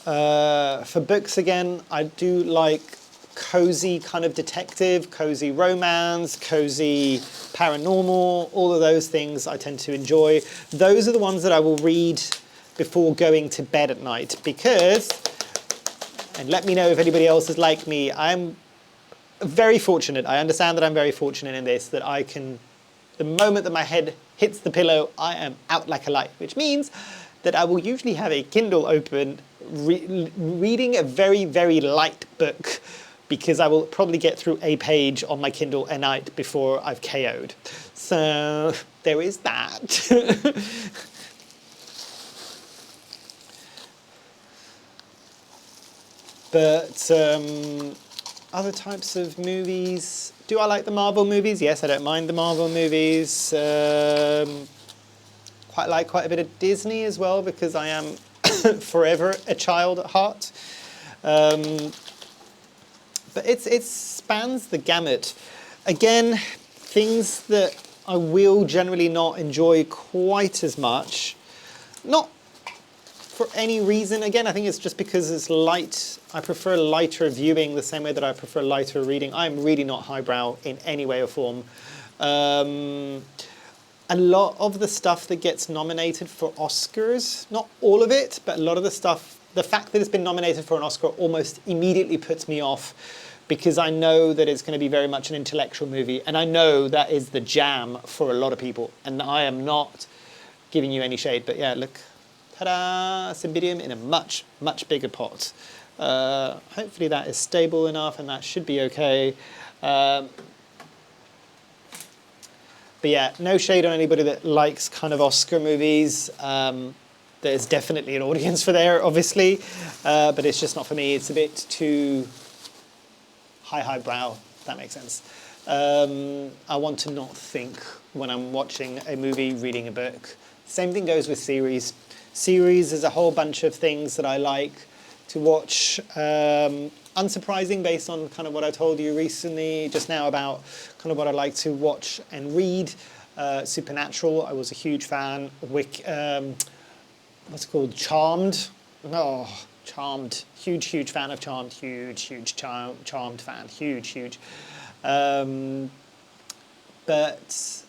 For books again, I do like cozy kind of detective, cozy romance, cozy paranormal, all of those things I tend to enjoy. Those are the ones that I will read before going to bed at night because, and let me know if anybody else is like me, I'm very fortunate. I understand that I'm very fortunate in this, that I can, the moment that my head hits the pillow, I am out like a light, which means that I will usually have a Kindle open, reading a very light book, because I will probably get through a page on my Kindle a night before I've KO'd. So there is that. But other types of movies. Do I like the Marvel movies? Yes, I don't mind the Marvel movies. Quite a bit of Disney as well, because I am forever a child at heart. But it spans the gamut. Again, things that I will generally not enjoy quite as much. Not for any reason. Again, I think it's just because it's light. I prefer lighter viewing the same way that I prefer lighter reading. I'm really not highbrow in any way or form. A lot of the stuff that gets nominated for Oscars, not all of it, but a lot of the stuff, the fact that it's been nominated for an Oscar almost immediately puts me off, because I know that it's going to be very much an intellectual movie, and I know that is the jam for a lot of people, and I am not giving you any shade, but yeah, look, ta-da, Cymbidium in a much bigger pot. Hopefully that is stable enough and that should be okay. But yeah, no shade on anybody that likes kind of Oscar movies. There's definitely an audience for there, obviously, but it's just not for me. It's a bit too highbrow, if that makes sense. I want to not think when I'm watching a movie, reading a book. Same thing goes with series. Series is a whole bunch of things that I like to watch. Unsurprising based on kind of what I told you recently, just now, about kind of what I like to watch and read. Supernatural, I was a huge fan. What's it called? Charmed. Oh, Charmed. Huge fan of Charmed. Huge Charmed fan. Huge. But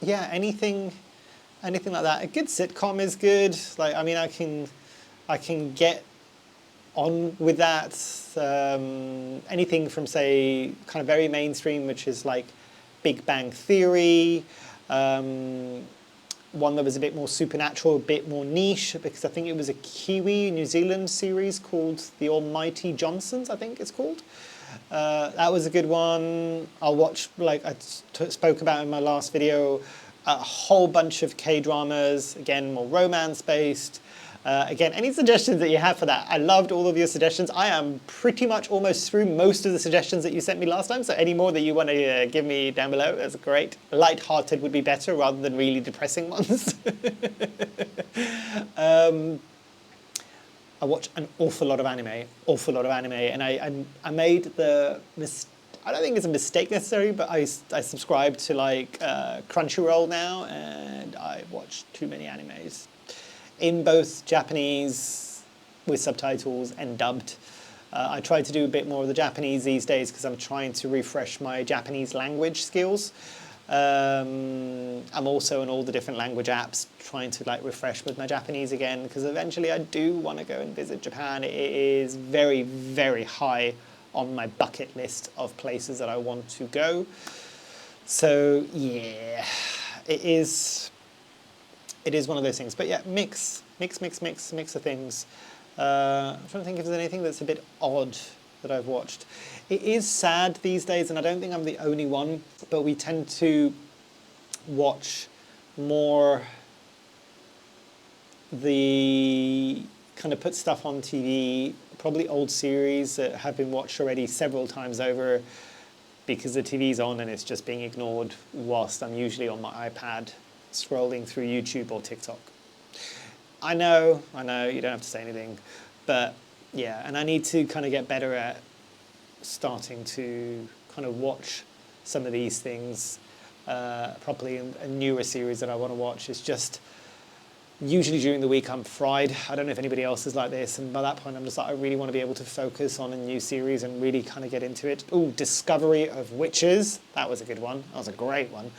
yeah, anything like that. A good sitcom is good. Like, I mean, I can get on with that. Anything from, say, kind of very mainstream, which is like Big Bang Theory. One that was a bit more supernatural, a bit more niche, because I think it was a Kiwi, New Zealand series called The Almighty Johnsons, I think it's called. That was a good one. I'll watch, like I spoke about in my last video, a whole bunch of K-dramas, again, more romance-based. Again, any suggestions that you have for that? I loved all of your suggestions. I am pretty much almost through most of the suggestions that you sent me last time, so any more that you want to give me down below, that's great. Light-hearted would be better rather than really depressing ones. I watch an awful lot of anime, and I made the mistake. I don't think it's a mistake necessarily, but I subscribe to like Crunchyroll now, and I watch too many animes in both Japanese with subtitles and dubbed. I try to do a bit more of the Japanese these days because I'm trying to refresh my Japanese language skills. I'm also on all the different language apps trying to like refresh with my Japanese again, because eventually I do want to go and visit Japan. It is very high on my bucket list of places that I want to go. So yeah, it is one of those things. But yeah, mix of things. I'm trying to think if there's anything that's a bit odd that I've watched. It is sad these days, and I don't think I'm the only one, but we tend to watch more the kind of put stuff on TV, probably old series that have been watched already several times over because the TV's on and it's just being ignored whilst I'm usually on my iPad scrolling through YouTube or TikTok. I know, you don't have to say anything, but yeah, and I need to kind of get better at starting to kind of watch some of these things properly. And a newer series that I want to watch is just usually during the week I'm fried. I don't know if anybody else is like this, and by that point I'm just like, I really want to be able to focus on a new series and really kind of get into it. Ooh, Discovery of Witches, that was a good one. That was a great one.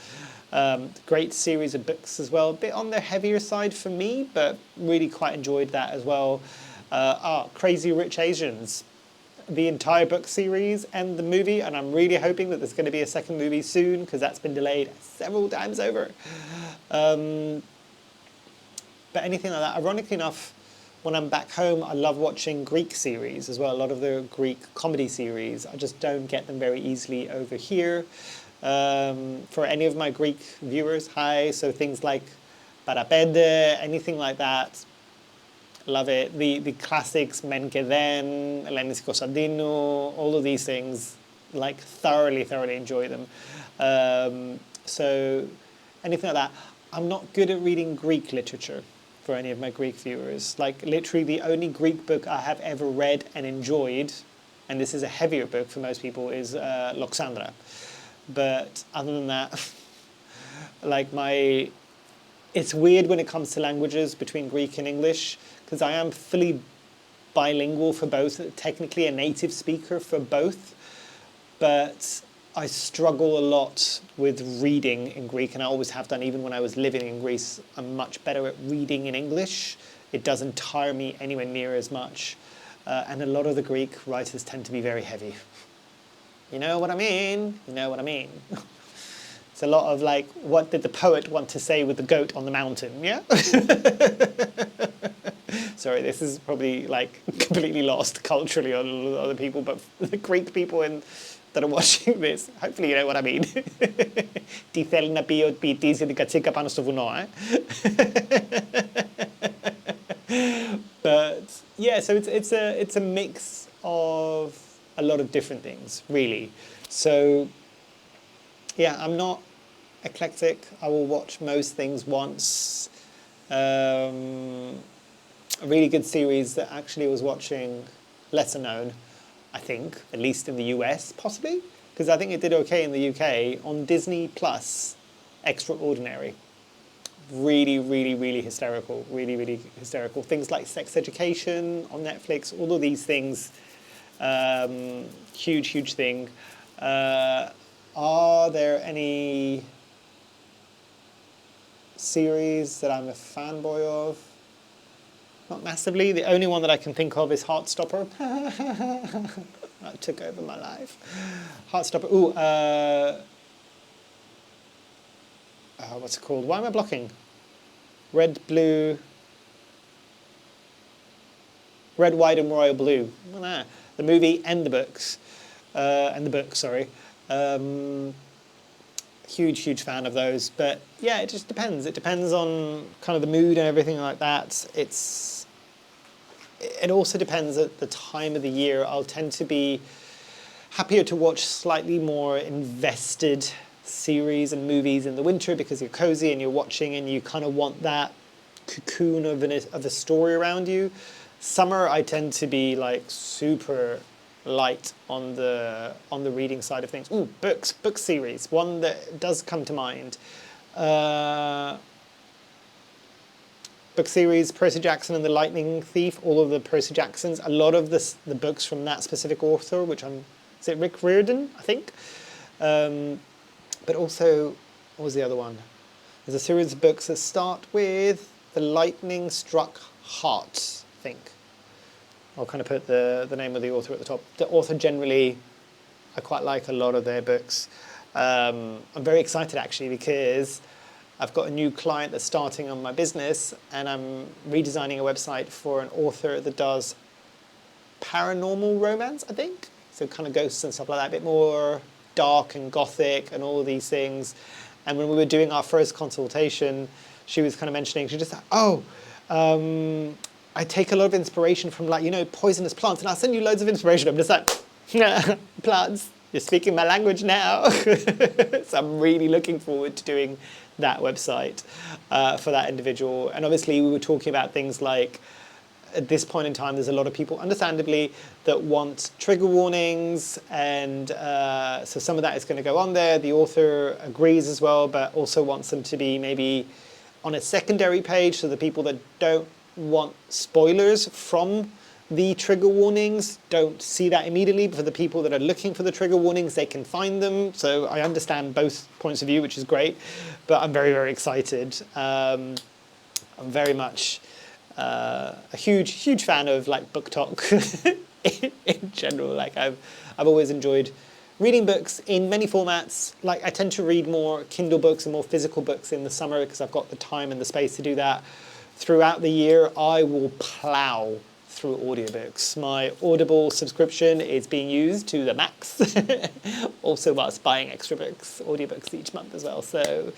Great series of books as well, a bit on the heavier side for me, but really quite enjoyed that as well. Crazy Rich Asians, the entire book series and the movie, and I'm really hoping that there's going to be a second movie soon because that's been delayed several times over. But anything like that, ironically enough, when I'm back home, I love watching Greek series as well, a lot of the Greek comedy series. I just don't get them very easily over here. For any of my Greek viewers, hi, so things like Parapede, anything like that, love it. The classics, Men και Δεν, Ellenis Kostadinu, all of these things, like thoroughly enjoy them. So anything like that. I'm not good at reading Greek literature for any of my Greek viewers. Like literally the only Greek book I have ever read and enjoyed, and this is a heavier book for most people, is Loxandra. But other than that, like it's weird when it comes to languages between Greek and English, because I am fully bilingual for both, technically a native speaker for both, but I struggle a lot with reading in Greek, and I always have done, even when I was living in Greece. I'm much better at reading in English. It doesn't tire me anywhere near as much, and a lot of the Greek writers tend to be very heavy. You know what I mean? You know what I mean? It's a lot of like, what did the poet want to say with the goat on the mountain, yeah? Sorry, this is probably like completely lost culturally on a lot of other people, but the Greek people that are watching this, hopefully you know what I mean. Τι θέλει να πει ο ποιητής για την κατσίκα πάνω στο βουνό, But yeah, so it's a mix of a lot of different things, really. So yeah, I'm not eclectic. I will watch most things once. A really good series that actually I was watching, lesser known, I think, at least in the US, possibly, because I think it did okay in the UK, on Disney Plus, Extraordinary. Really, really, really hysterical. Really, really hysterical. Things like Sex Education on Netflix, all of these things, huge, huge thing. Are there any series that I'm a fanboy of? Not massively. The only one that I can think of is Heartstopper. That took over my life. Heartstopper. Ooh, what's it called? Why am I blocking? Red, White and Royal Blue. The movie and the books. Sorry. Huge, huge fan of those. But yeah, it just depends. It depends on kind of the mood and everything like that. It also depends at the time of the year. I'll tend to be happier to watch slightly more invested series and movies in the winter because you're cozy and you're watching and you kind of want that cocoon of a story around you. Summer, I tend to be like super light on the reading side of things. Ooh, book series. One that does come to mind. Book series, Percy Jackson and the Lightning Thief, all of the Percy Jacksons, a lot of the books from that specific author, is it Rick Riordan, I think? But also, what was the other one? There's a series of books that start with The Lightning Struck Heart, I think. I'll kind of put the name of the author at the top. The author generally, I quite like a lot of their books. I'm very excited actually because I've got a new client that's starting on my business and I'm redesigning a website for an author that does paranormal romance, I think. So kind of ghosts and stuff like that, a bit more dark and gothic and all of these things. And when we were doing our first consultation, she was kind of mentioning, she just like, I take a lot of inspiration from poisonous plants and I'll send you loads of inspiration. I'm just like, plants, you're speaking my language now. So I'm really looking forward to doing that website for that individual. And obviously we were talking about things like, at this point in time, there's a lot of people, understandably, that want trigger warnings, and so some of that is going to go on there. The author agrees as well, but also wants them to be maybe on a secondary page, so the people that don't want spoilers from the trigger warnings don't see that immediately, but for the people that are looking for the trigger warnings, they can find them. So I understand both points of view, which is great, but I'm very, very excited. I'm very much a huge fan of like book talk in general. Like I've always enjoyed reading books in many formats. Like I tend to read more Kindle books and more physical books in the summer because I've got the time and the space to do that. Throughout the year, I will plow through audiobooks. My Audible subscription is being used to the max. Also whilst buying extra books, audiobooks each month as well. So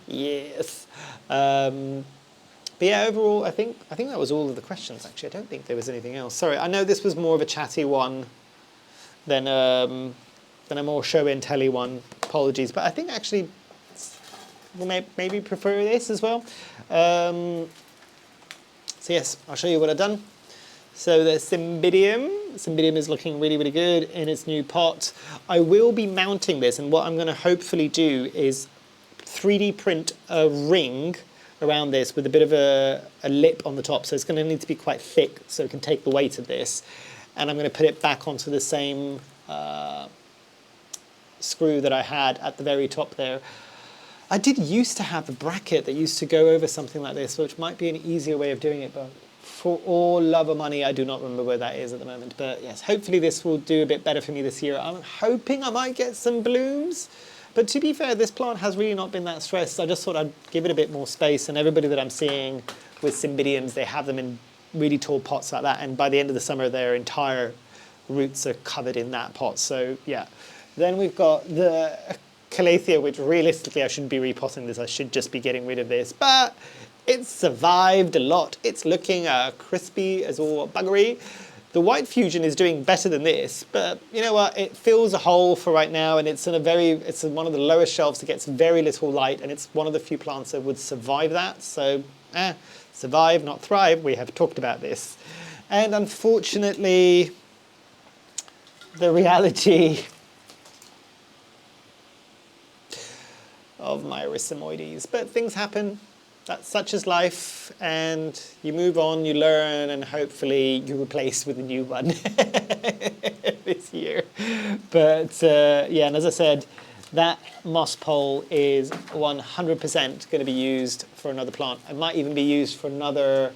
yes. But yeah, overall, I think that was all of the questions, actually. I don't think there was anything else. Sorry, I know this was more of a chatty one than a more show and telly one. Apologies. But I think actually we'll maybe prefer this as well. So yes, I'll show you what I've done. So the Cymbidium. Cymbidium is looking really, really good in its new pot. I will be mounting this, and what I'm going to hopefully do is 3D print a ring around this with a bit of a lip on the top. So it's going to need to be quite thick so it can take the weight of this. And I'm going to put it back onto the same screw that I had at the very top there. I did used to have a bracket that used to go over something like this, which might be an easier way of doing it, but for all love of money, I do not remember where that is at the moment. But yes, hopefully this will do a bit better for me this year. I'm hoping I might get some blooms. But to be fair, this plant has really not been that stressed. I just thought I'd give it a bit more space. And everybody that I'm seeing with Cymbidiums, they have them in really tall pots like that, and by the end of the summer their entire roots are covered in that pot. So yeah. Then we've got the Calathea, which realistically I shouldn't be repotting this, I should just be getting rid of this, but it's survived a lot. It's looking crispy as all buggery. The white fusion is doing better than this, but you know what? It fills a hole for right now, and it's one of the lowest shelves. It gets very little light, and it's one of the few plants that would survive that. So, survive, not thrive. We have talked about this, and unfortunately, the reality of my rhizomoides. But things happen. That's such as life, and you move on, you learn, and hopefully you replace with a new one this year. But yeah, and as I said, that moss pole is 100% going to be used for another plant. It might even be used for another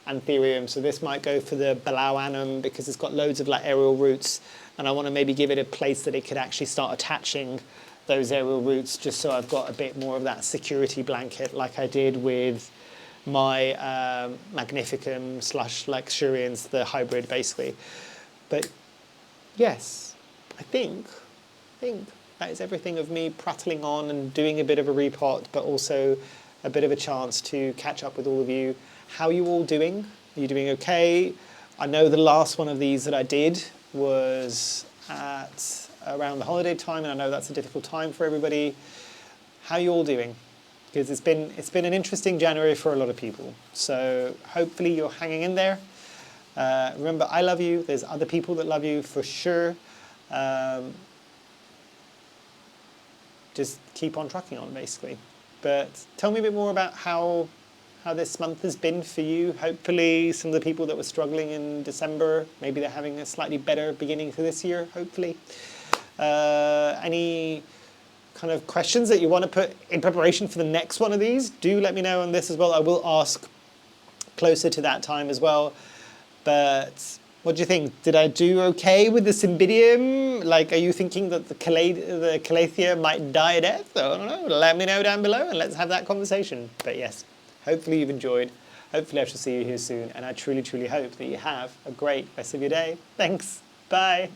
Anthurium. So this might go for the Belauanum because it's got loads of like aerial roots, and I want to maybe give it a place that it could actually start attaching those aerial roots, just so I've got a bit more of that security blanket like I did with my Magnificum / Luxurians, the hybrid basically. But yes, I think that is everything of me prattling on and doing a bit of a repot, but also a bit of a chance to catch up with all of you. How are you all doing? Are you doing okay? I know the last one of these that I did was at around the holiday time, and I know that's a difficult time for everybody. How are you all doing? Because it's been an interesting January for a lot of people. So hopefully you're hanging in there. Remember, I love you. There's other people that love you for sure. Just keep on trucking on, basically. But tell me a bit more about how this month has been for you. Hopefully some of the people that were struggling in December, maybe they're having a slightly better beginning to this year, hopefully. Any kind of questions that you want to put in preparation for the next one of these, do let me know on this as well. I will ask closer to that time as well. But what do you think? Did I do okay with the Cymbidium? Like, are you thinking that the Calathea might die a death? I don't know. Let me know down below and let's have that conversation. But yes, hopefully you've enjoyed. Hopefully I shall see you here soon. And I truly, truly hope that you have a great rest of your day. Thanks. Bye.